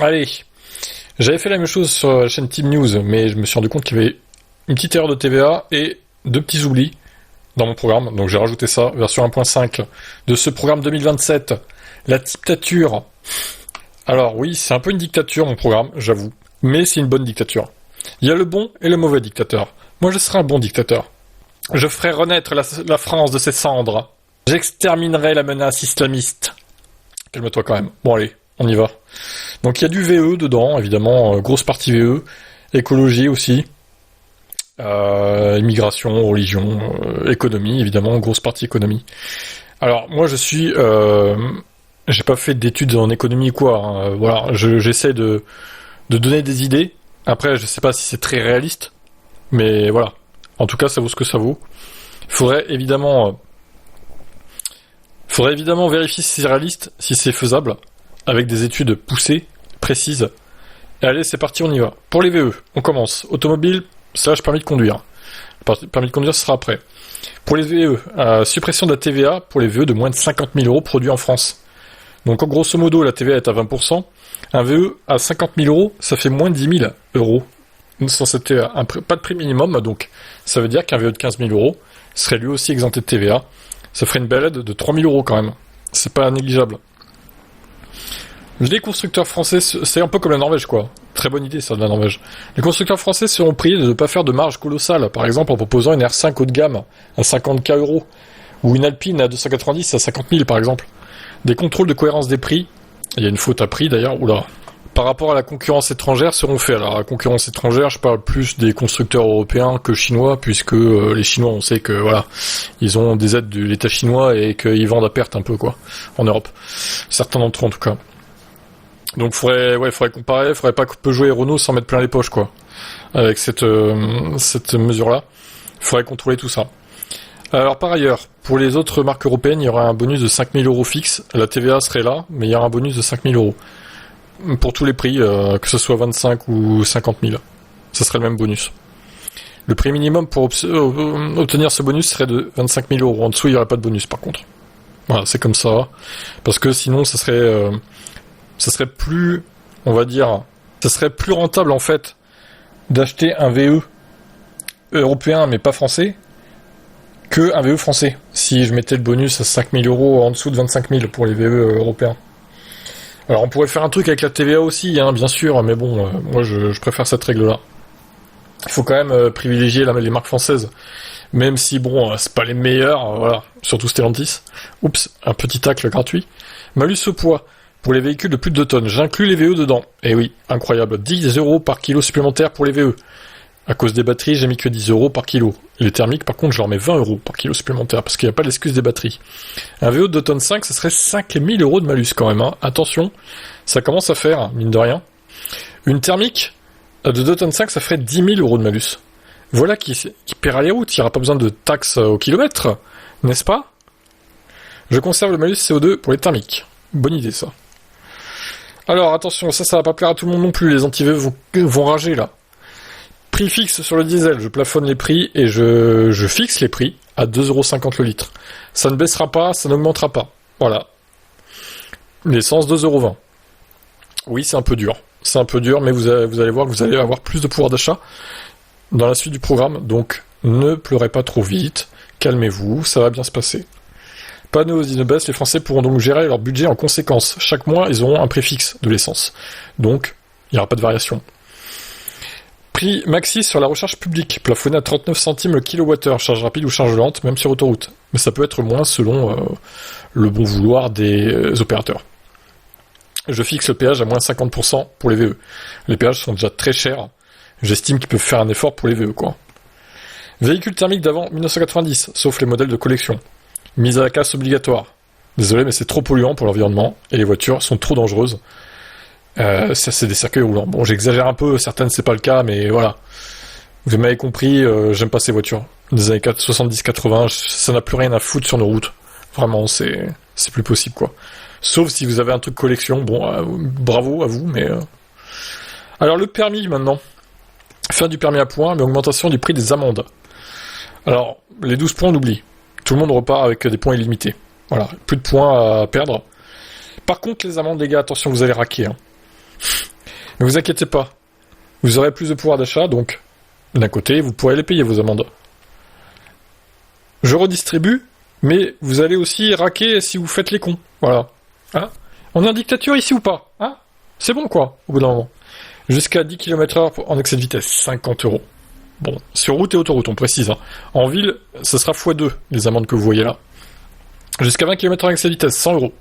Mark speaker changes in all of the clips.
Speaker 1: Allez, j'avais fait la même chose sur la chaîne Team News, mais je me suis rendu compte qu'il y avait une petite erreur de TVA et deux petits oublis dans mon programme. Donc j'ai rajouté ça, version 1.5 de ce programme 2027, la dictature. Alors oui, c'est un peu une dictature mon programme, j'avoue, mais c'est une bonne dictature. Il y a le bon et le mauvais dictateur. Moi je serai un bon dictateur. Je ferai renaître la France de ses cendres. J'exterminerai la menace islamiste. Calme-toi quand même. Bon allez, on y va. Donc il y a du VE dedans, évidemment, grosse partie VE, écologie aussi, immigration, religion, économie, évidemment, grosse partie économie. Alors moi je suis, j'ai pas fait d'études en économie ou quoi, hein. Voilà, j'essaie de donner des idées. Après je sais pas si c'est très réaliste, mais voilà. En tout cas ça vaut ce que ça vaut. Faudrait évidemment vérifier si c'est réaliste, si c'est faisable, avec des études poussées, précises. Et allez, c'est parti, on y va. Pour les VE, on commence. Automobile, / permis de conduire. Le permis de conduire, ce sera après. Pour les VE, suppression de la TVA pour les VE de moins de 50 000 euros produits en France. Donc, grosso modo, la TVA est à 20%. Un VE à 50 000 euros, ça fait moins de 10 000 euros. Sans cette TVA. Pas de prix minimum, donc ça veut dire qu'un VE de 15 000 euros serait lui aussi exempté de TVA. Ça ferait une belle aide de 3 000 euros quand même. C'est pas négligeable. Les constructeurs français, c'est un peu comme la Norvège, quoi. Très bonne idée, ça, de la Norvège. Les constructeurs français seront priés de ne pas faire de marge colossale. Par exemple, en proposant une R5 haut de gamme à 50K euros. Ou une Alpine à 290 à 50 000, par exemple. Des contrôles de cohérence des prix. Il y a une faute à prix, d'ailleurs. Oula. Par rapport à la concurrence étrangère seront faits. Alors, la concurrence étrangère, je parle plus des constructeurs européens que chinois, puisque les Chinois, on sait que, voilà, ils ont des aides de l'État chinois et qu'ils vendent à perte un peu, quoi, en Europe. Certains d'entre eux, en tout cas. Donc, faudrait comparer, faudrait pas que Peugeot et Renault s'en mettent plein les poches, quoi. Avec cette mesure-là. Faudrait contrôler tout ça. Alors, par ailleurs, pour les autres marques européennes, il y aura un bonus de 5 000 euros fixe. La TVA serait là, mais il y aura un bonus de 5 000 euros. Pour tous les prix, que ce soit 25 ou 50 000. Ça serait le même bonus. Le prix minimum pour obtenir ce bonus serait de 25 000 euros. En dessous, il n'y aurait pas de bonus, par contre. Voilà, c'est comme ça. Parce que sinon, ça serait plus, on va dire, ça serait plus rentable, en fait, d'acheter un VE européen, mais pas français, que un VE français. Si je mettais le bonus à 5 000 euros en dessous de 25 000 pour les VE européens. Alors on pourrait faire un truc avec la TVA aussi, hein, bien sûr, mais bon, moi je préfère cette règle-là. Il faut quand même privilégier les marques françaises, même si bon, c'est pas les meilleures, voilà, surtout Stellantis. Oups, un petit tacle gratuit. Malus au poids, pour les véhicules de plus de 2 tonnes, j'inclus les VE dedans. Eh oui, incroyable, 10 euros par kilo supplémentaire pour les VE. À cause des batteries, j'ai mis que 10 euros par kilo. Les thermiques, par contre, je leur mets 20 euros par kilo supplémentaire, parce qu'il n'y a pas l'excuse des batteries. Un VO de 2 tonnes 5, ça serait 5 000 euros de malus quand même, hein. Attention, ça commence à faire, mine de rien. Une thermique de 2 tonnes 5, ça ferait 10 000 euros de malus. Voilà qui paiera les routes, il n'y aura pas besoin de taxes au kilomètre, n'est-ce pas? Je conserve le malus CO2 pour les thermiques. Bonne idée, ça. Alors, attention, ça va pas plaire à tout le monde non plus, les anti-VE vont rager, là. Prix fixe sur le diesel, je plafonne les prix et je fixe les prix à 2,50€ le litre. Ça ne baissera pas, ça n'augmentera pas. Voilà. L'essence, 2,20€. Oui, c'est un peu dur. C'est un peu dur, mais vous allez voir que vous allez avoir plus de pouvoir d'achat dans la suite du programme. Donc, ne pleurez pas trop vite. Calmez-vous, ça va bien se passer. Pas de hausse ni de baisse, les Français pourront donc gérer leur budget en conséquence. Chaque mois, ils auront un prix fixe de l'essence. Donc, il n'y aura pas de variation. Prix maxi sur la recharge publique, plafonné à 39 centimes le kilowattheure, charge rapide ou charge lente, même sur autoroute. Mais ça peut être moins selon le bon vouloir des opérateurs. Je fixe le péage à moins 50% pour les VE. Les péages sont déjà très chers. J'estime qu'ils peuvent faire un effort pour les VE, quoi. Véhicule thermique d'avant 1990, sauf les modèles de collection. Mise à la casse obligatoire. Désolé, mais c'est trop polluant pour l'environnement, et les voitures sont trop dangereuses. Ça, c'est des cercueils roulants. Bon, j'exagère un peu, certaines c'est pas le cas, mais voilà. Vous m'avez compris, j'aime pas ces voitures. Des années 70-80, ça n'a plus rien à foutre sur nos routes. Vraiment, c'est plus possible, quoi. Sauf si vous avez un truc collection, bon, bravo à vous, mais... Alors, le permis, maintenant. Fin du permis à points, mais augmentation du prix des amendes. Alors, les 12 points, on oublie. Tout le monde repart avec des points illimités. Voilà, plus de points à perdre. Par contre, les amendes, les gars, attention, vous allez raquer, hein. Mais vous inquiétez pas. Vous aurez plus de pouvoir d'achat, donc, d'un côté, vous pourrez les payer, vos amendes. Je redistribue, mais vous allez aussi raquer si vous faites les cons. Voilà. Hein? On est en dictature ici ou pas? Hein? C'est bon, quoi, au bout d'un moment. Jusqu'à 10 km/h en excès de vitesse, 50 €. Bon, sur route et autoroute, on précise. Hein. En ville, ce sera x2, les amendes que vous voyez là. Jusqu'à 20 km/h en excès de vitesse, 100 €.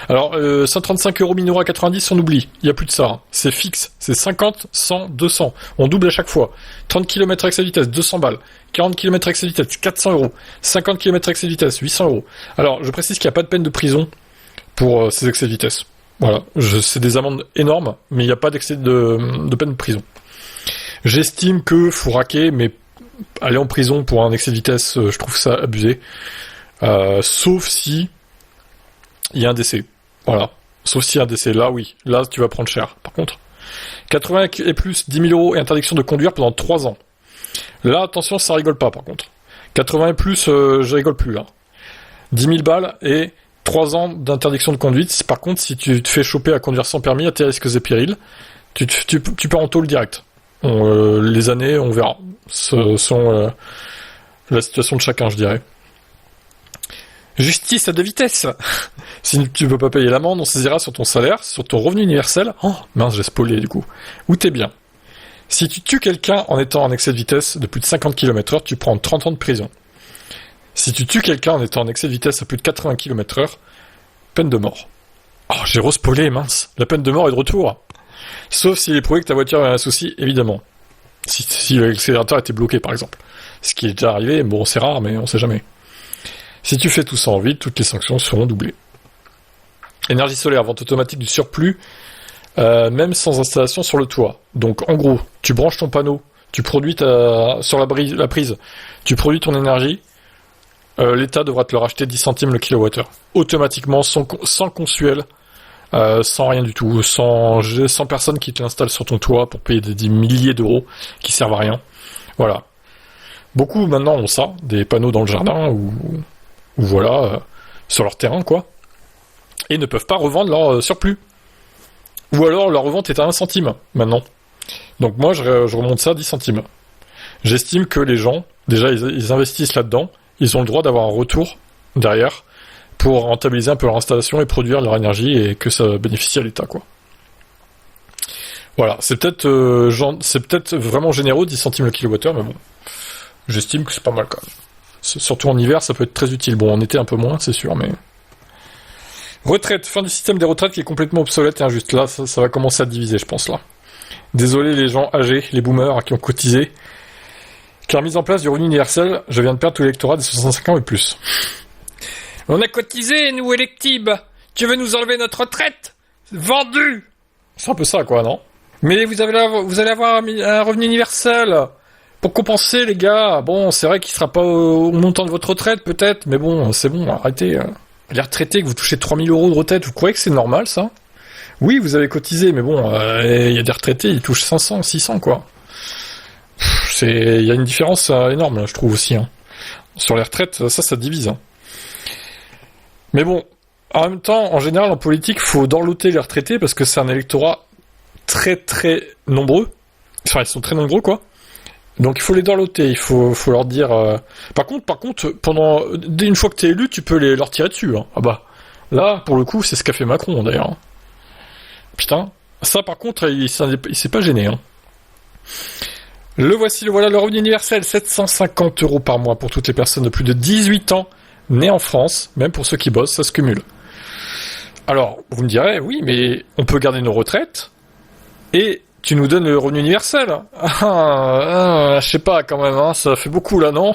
Speaker 1: Alors, 135 € minorés à 90, on oublie. Il n'y a plus de ça. Hein. C'est fixe. C'est 50, 100, 200. On double à chaque fois. 30 km excès de vitesse, 200 balles. 40 km excès de vitesse, 400 €. 50 km excès de vitesse, 800 €. Alors, je précise qu'il n'y a pas de peine de prison pour ces excès de vitesse. Voilà. C'est des amendes énormes, mais il n'y a pas d'excès de peine de prison. J'estime que faut raquer, mais aller en prison pour un excès de vitesse, je trouve ça abusé. Sauf si il y a un décès. Voilà. Sauf s'il y a un décès. Là, oui. Là, tu vas prendre cher. Par contre, 80 et plus, 10 000 € et interdiction de conduire pendant 3 ans. Là, attention, ça rigole pas, par contre. 80 et plus, je rigole plus, là. 10 000 balles et 3 ans d'interdiction de conduite. Par contre, si tu te fais choper à conduire sans permis, à tes risques et périls, tu pars en tôle direct. Les années, on verra. Selon la situation de chacun, je dirais. Justice à deux vitesses. Si tu peux pas payer l'amende, on saisira sur ton salaire, sur ton revenu universel. Oh, mince, j'ai spoilé du coup. Où t'es bien. Si tu tues quelqu'un en étant en excès de vitesse de plus de 50 km/h, tu prends 30 ans de prison. Si tu tues quelqu'un en étant en excès de vitesse à plus de 80 km/h, peine de mort. Oh, j'ai re-spoilé, mince. La peine de mort est de retour. Sauf s'il est prouvé que ta voiture a un souci, évidemment. Si l'accélérateur était bloqué, par exemple. Ce qui est déjà arrivé, bon, c'est rare, mais on sait jamais. Si tu fais tout ça en ville, toutes les sanctions seront doublées. Énergie solaire, vente automatique du surplus, même sans installation sur le toit. Donc, en gros, tu branches ton panneau, tu produis sur la prise, tu produis ton énergie, l'État devra te le racheter 10 centimes le kilowattheure. Automatiquement, sans consuel, sans rien du tout, sans personne qui te l'installe sur ton toit pour payer des milliers d'euros qui servent à rien. Voilà. Beaucoup maintenant ont ça, des panneaux dans le jardin ou voilà, sur leur terrain, quoi. Et ne peuvent pas revendre leur surplus. Ou alors leur revente est à 1 centime, maintenant. Donc moi, je remonte ça à 10 centimes. J'estime que les gens, déjà, ils investissent là-dedans, ils ont le droit d'avoir un retour derrière pour rentabiliser un peu leur installation et produire leur énergie et que ça bénéficie à l'État, quoi. Voilà, c'est peut-être vraiment généreux, 10 centimes le kilowattheure, mais bon, j'estime que c'est pas mal quand même. Surtout en hiver, ça peut être très utile. Bon, en été un peu moins, c'est sûr, mais... Retraite, fin du système des retraites qui est complètement obsolète et injuste. Là, ça va commencer à diviser, je pense, là. Désolé les gens âgés, les boomers qui ont cotisé. Car mise en place du revenu universel, je viens de perdre tout l'électorat des 65 ans et plus. On a cotisé, nous, électibes. Tu veux nous enlever notre retraite? Vendu. C'est un peu ça, quoi, non? Mais vous allez avoir un revenu universel. Pour compenser, les gars, bon, c'est vrai qu'il sera pas au montant de votre retraite, peut-être, mais bon, c'est bon, arrêtez. Les retraités, que vous touchez 3 000 € de retraite, vous croyez que c'est normal, ça? Oui, vous avez cotisé, mais bon, il y a des retraités, ils touchent 500, 600, quoi. Il y a une différence énorme, je trouve, aussi. Hein. Sur les retraites, ça divise. Hein. Mais bon, en même temps, en général, en politique, il faut dorloter les retraités, parce que c'est un électorat très, très nombreux. Enfin, ils sont très nombreux, quoi. Donc il faut les dorloter, il faut leur dire... Par contre, une fois que t'es élu, tu peux leur tirer dessus. Hein. Ah bah, là, pour le coup, c'est ce qu'a fait Macron, d'ailleurs. Putain, ça par contre, il s'est pas gêné. Hein. Le voilà, le revenu universel, 750 € par mois pour toutes les personnes de plus de 18 ans nées en France, même pour ceux qui bossent, ça se cumule. Alors, vous me direz, oui, mais on peut garder nos retraites, et... Tu nous donnes le revenu universel. Je sais pas quand même, hein, ça fait beaucoup là, non?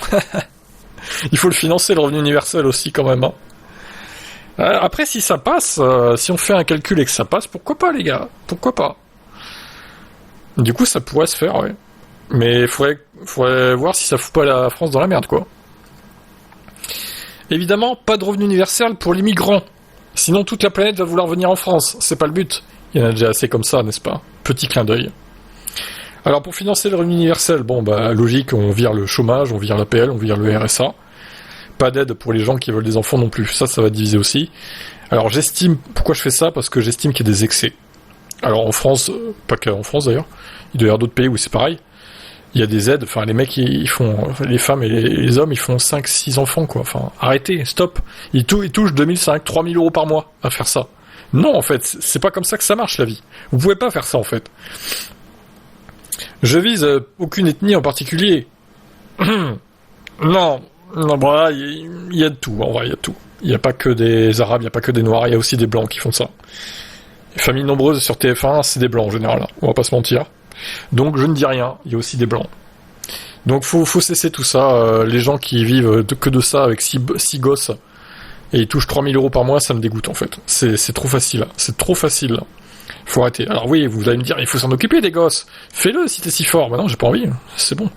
Speaker 1: Il faut le financer, le revenu universel aussi quand même. Hein. Après, si ça passe, si on fait un calcul et que ça passe, pourquoi pas les gars? Pourquoi pas? Du coup, ça pourrait se faire, ouais. Mais il faudrait voir si ça fout pas la France dans la merde, quoi. Évidemment, pas de revenu universel pour les migrants. Sinon, toute la planète va vouloir venir en France. C'est pas le but. Il y en a déjà assez comme ça, n'est-ce pas? Petit clin d'œil. Alors, pour financer le revenu universel, bon, bah, logique, on vire le chômage, on vire l'APL, on vire le RSA. Pas d'aide pour les gens qui veulent des enfants non plus. Ça va diviser aussi. Alors, pourquoi je fais ça? Parce que j'estime qu'il y a des excès. Alors en France, pas qu'en France d'ailleurs, il doit y avoir d'autres pays où c'est pareil. Il y a des aides, enfin les mecs ils font, les femmes et les hommes ils font 5-6 enfants quoi. Enfin arrêtez, stop. Ils touchent 2005, 3000 euros par mois à faire ça. Non en fait, c'est pas comme ça que ça marche la vie. Vous pouvez pas faire ça en fait. Je vise aucune ethnie en particulier. Non, voilà, il y a de tout, en vrai, il y a de tout. Il n'y a pas que des Arabes, il n'y a pas que des Noirs, il y a aussi des Blancs qui font ça. Les familles nombreuses sur TF1, c'est des Blancs en général, on va pas se mentir. Donc je ne dis rien, il y a aussi des Blancs. Donc faut cesser tout ça, les gens qui vivent que de ça avec 6 gosses et ils touchent 3000 euros par mois, ça me dégoûte en fait. C'est trop facile, c'est trop facile. Faut arrêter. Alors oui, vous allez me dire, il faut s'en occuper des gosses. Fais-le si t'es si fort. Bah non, j'ai pas envie, c'est bon.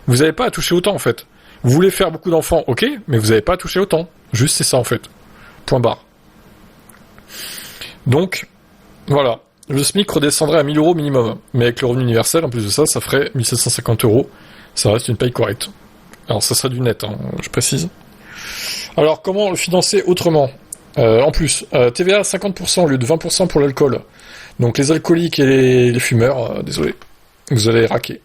Speaker 1: Vous avez pas à toucher autant en fait. Vous voulez faire beaucoup d'enfants, ok, mais vous avez pas à toucher autant. Juste c'est ça en fait. Point barre. Donc, voilà. Le SMIC redescendrait à 1000 euros minimum. Mais avec le revenu universel, en plus de ça, ça ferait 1750 euros. Ça reste une paye correcte. Alors ça serait du net, hein, je précise. Alors comment le financer autrement en plus, TVA à 50% au lieu de 20% pour l'alcool. Donc les alcooliques et les fumeurs, désolé, vous allez raquer.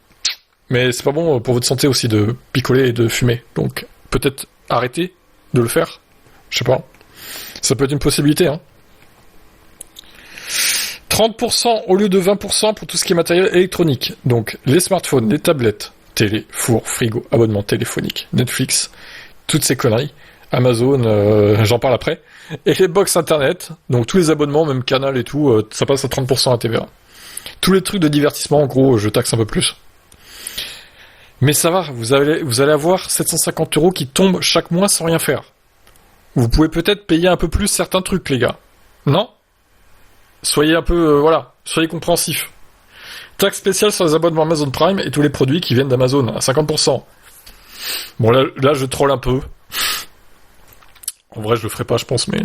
Speaker 1: Mais c'est pas bon pour votre santé aussi de picoler et de fumer. Donc peut-être arrêter de le faire. Je sais pas. Ça peut être une possibilité, hein. 30% au lieu de 20% pour tout ce qui est matériel électronique. Donc les smartphones, les tablettes, télé, four, frigo, abonnement téléphonique, Netflix, toutes ces conneries. Amazon, j'en parle après. Et les box internet, donc tous les abonnements, même Canal et tout, ça passe à 30% à TVA. Tous les trucs de divertissement, en gros, je taxe un peu plus. Mais ça va, vous allez avoir 750 euros qui tombent chaque mois sans rien faire. Vous pouvez peut-être payer un peu plus certains trucs, les gars. Non ? Soyez un peu, voilà, soyez compréhensifs. Taxe spéciale sur les abonnements Amazon Prime et tous les produits qui viennent d'Amazon, à 50%. Bon, là, je troll un peu. En vrai, je le ferai pas, je pense, mais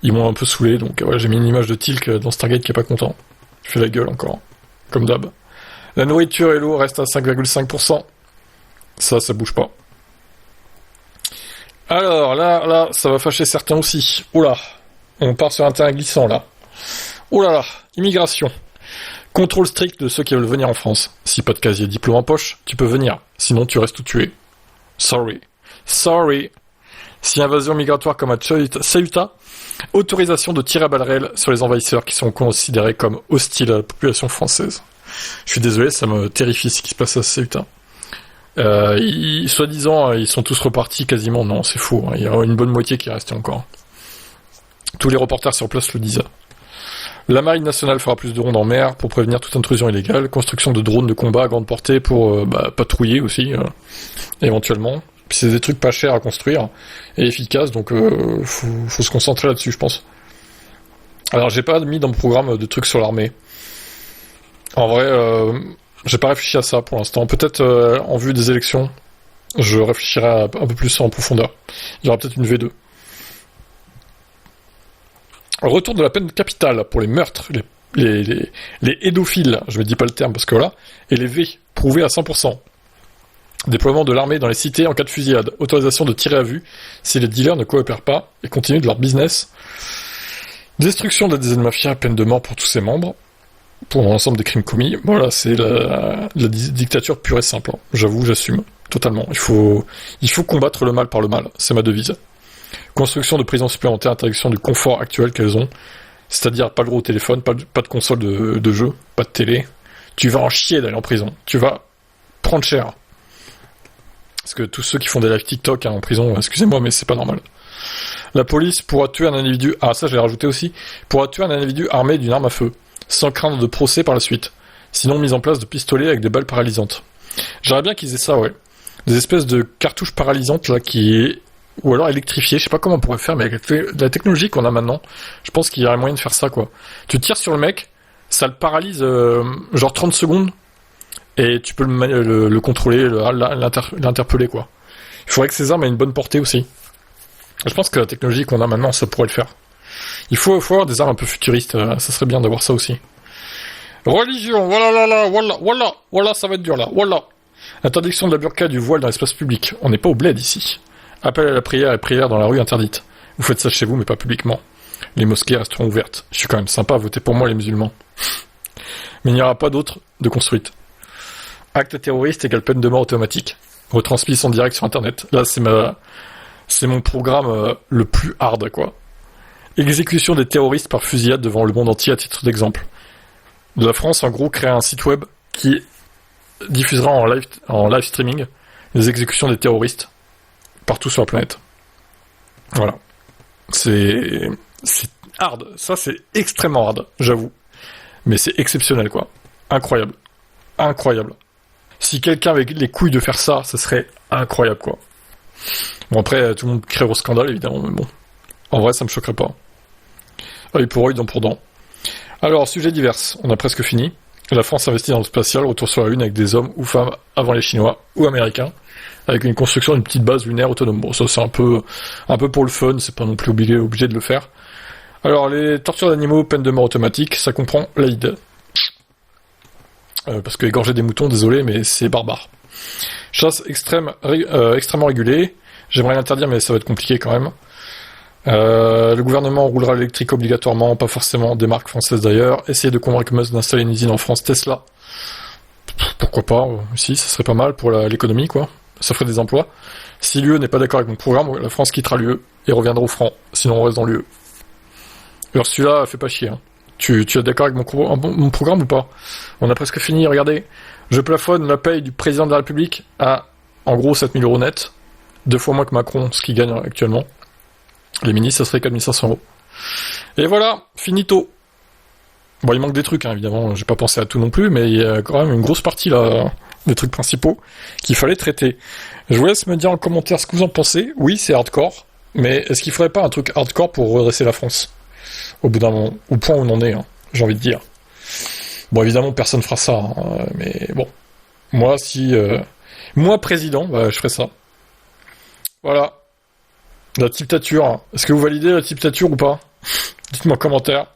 Speaker 1: ils m'ont un peu saoulé, donc ouais, j'ai mis une image de Tilk dans Stargate qui est pas content. Je fais la gueule encore, comme d'hab. La nourriture et l'eau restent à 5,5%. Ça bouge pas. Alors, là, ça va fâcher certains aussi. Oula, on part sur un terrain glissant, là. Oulala, immigration. Contrôle strict de ceux qui veulent venir en France. Si pas de casier diplôme en poche, tu peux venir. Sinon, tu restes tout tué. Sorry. Si invasion migratoire comme à Ceuta, autorisation de tirer à balles réelles sur les envahisseurs qui sont considérés comme hostiles à la population française. Je suis désolé, ça me terrifie ce qui se passe à Ceuta. Soi-disant, ils sont tous repartis quasiment. Non, c'est faux. Il y a une bonne moitié qui est restée encore. Tous les reporters sur place le disent. La Marine nationale fera plus de rondes en mer pour prévenir toute intrusion illégale. Construction de drones de combat à grande portée pour patrouiller aussi, éventuellement. Puis c'est des trucs pas chers à construire et efficaces, donc faut se concentrer là-dessus, je pense. Alors j'ai pas mis dans mon programme de trucs sur l'armée. En vrai, j'ai pas réfléchi à ça pour l'instant. Peut-être en vue des élections, je réfléchirai un peu plus en profondeur. Il y aura peut-être une V2. Retour de la peine capitale pour les meurtres, les pédophiles, je ne dis pas le terme parce que voilà, et les V, prouvés à 100%. Déploiement de l'armée dans les cités en cas de fusillade. Autorisation de tirer à vue si les dealers ne coopèrent pas et continuent de leur business. Destruction de la dizaine mafia, peine de mort pour tous ses membres. Pour l'ensemble des crimes commis. Voilà, c'est la dictature pure et simple. J'avoue, j'assume. Totalement. Il faut combattre le mal par le mal. C'est ma devise. Construction de prisons supplémentaires, interdiction du confort actuel qu'elles ont. C'est-à-dire pas le gros téléphone, pas de console de jeu, pas de télé. Tu vas en chier d'aller en prison. Tu vas prendre cher. Parce que tous ceux qui font des lives TikTok en prison, excusez-moi, mais c'est pas normal. La police pourra tuer un individu, ça je l'ai rajouté aussi, pourra tuer un individu armé d'une arme à feu, sans craindre de procès par la suite. Sinon, mise en place de pistolets avec des balles paralysantes. J'aimerais bien qu'ils aient ça, ouais. Des espèces de cartouches paralysantes, là, ou alors électrifiées, je sais pas comment on pourrait faire, mais avec la technologie qu'on a maintenant, je pense qu'il y aurait moyen de faire ça, quoi. Tu tires sur le mec, ça le paralyse, genre 30 secondes, et tu peux le contrôler, l'interpeller, quoi. Il faudrait que ces armes aient une bonne portée aussi. Je pense que la technologie qu'on a maintenant, ça pourrait le faire. Il faut avoir des armes un peu futuristes, ça serait bien d'avoir ça aussi. Religion, voilà, ça va être dur là, voilà. Interdiction de la burqa et du voile dans l'espace public. On n'est pas au bled ici. Appel à la prière et prière dans la rue interdite. Vous faites ça chez vous, mais pas publiquement. Les mosquées resteront ouvertes. Je suis quand même sympa, votez pour moi les musulmans. Mais il n'y aura pas d'autres de construites. Acte terroriste égale peine de mort automatique. Retransmission en direct sur internet. Là, c'est mon programme le plus hard, quoi. Exécution des terroristes par fusillade devant le monde entier à titre d'exemple. La France, en gros, crée un site web qui diffusera en live streaming les exécutions des terroristes partout sur la planète. Voilà. C'est hard. Ça, c'est extrêmement hard, j'avoue. Mais c'est exceptionnel, quoi. Incroyable. Incroyable. Si quelqu'un avait les couilles de faire ça, ça serait incroyable, quoi. Bon, après, tout le monde crée au scandale, évidemment, mais bon. En vrai, ça me choquerait pas. Œil pour œil, dent pour dent. Alors, sujet divers. On a presque fini. La France investit dans le spatial, retour sur la Lune avec des hommes ou femmes avant les Chinois ou Américains, avec une construction d'une petite base lunaire autonome. Bon, ça, c'est un peu pour le fun, c'est pas non plus obligé de le faire. Alors, les tortures d'animaux, peine de mort automatique, ça comprend l'AID. Parce que égorger des moutons, désolé, mais c'est barbare. Chasse extrêmement régulée. J'aimerais l'interdire, mais ça va être compliqué quand même. Le gouvernement roulera l'électrique obligatoirement, pas forcément des marques françaises d'ailleurs. Essayer de convaincre Musk d'installer une usine en France Tesla. Pourquoi pas, si, ça serait pas mal pour l'économie, quoi. Ça ferait des emplois. Si l'UE n'est pas d'accord avec mon programme, la France quittera l'UE et reviendra au franc. Sinon, on reste dans l'UE. Alors celui-là, fait pas chier, hein. Tu es d'accord avec mon programme ou pas? On a presque fini, regardez. Je plafonne la paye du président de la République à, en gros, 7 000 € net. 2 fois moins que Macron, ce qu'il gagne actuellement. Les ministres, ça serait 4 500 €. Et voilà, finito. Bon, il manque des trucs, hein, évidemment, j'ai pas pensé à tout non plus, mais il y a quand même une grosse partie, là, des trucs principaux qu'il fallait traiter. Je vous laisse me dire en commentaire ce que vous en pensez. Oui, c'est hardcore, mais est-ce qu'il faudrait pas un truc hardcore pour redresser la France? Au bout d'un moment, au point où on en est, hein, j'ai envie de dire. Bon, évidemment, personne fera ça, hein, mais bon. Moi, moi, président, bah, je ferais ça. Voilà. La dictature. Est-ce que vous validez la dictature ou pas? Dites-moi en commentaire.